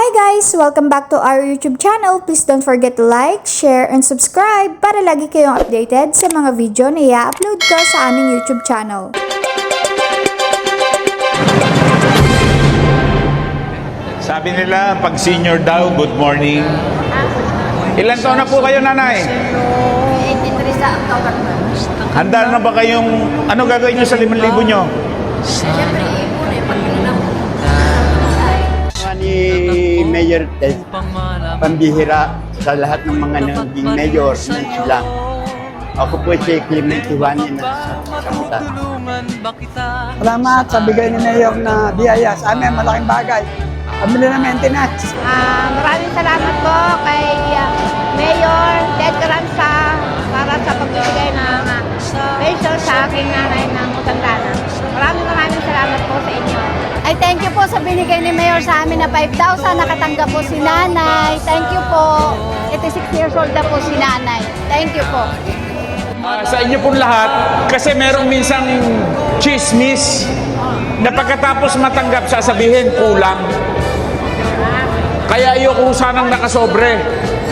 guys! Welcome back to our YouTube channel. Please don't forget to like, share, and subscribe para lagi kayong updated sa mga video na i-upload ko sa aming YouTube channel. Sabi nila, pag senior daw, good morning. Ilan taon na po kayo, nanay? 83 sa October. Handa na ba kayong, ano gagawin nyo sa 5,000 nyo? Siyempre, ipon eh, pag pinanap. Ni Mayor Ted, pambihira sa lahat ng mga naging mayor ng sila. Ako po si Clement Iwanin na sa Salamat sa bigay ni Mayor na biyaya sa amin, malaking bagay. Pamili na maintenance. Maraming salamat po kay Mayor Ted Caranza para sa pagbibigay ng pension sa aking nanay ng matanda na. Maraming salamat po sa inyo. Ay, thank you po sa binigay ni Mayor sa amin na 5,000. Nakatanggap po si nanay. Thank you po. 86 years old na po si nanay. Thank you po. Sa inyo pong lahat, kasi merong minsang chismis na pagkatapos matanggap sasabihin kulang. Kaya ayoko sanang nakasobre.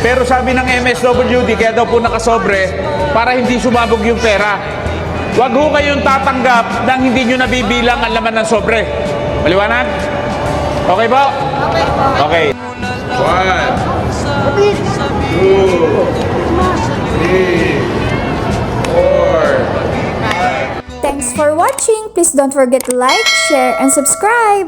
Pero sabi ng MSWD, kaya daw po nakasobre para hindi sumabog yung pera. Huwag ho kayong tatanggap nang hindi nyo nabibilang ang laman ng sobre. Maliwanag? Okay po? Okay po. Okay. 1, 2, 3, 4. Thanks for watching! Please don't forget to like, share, and subscribe!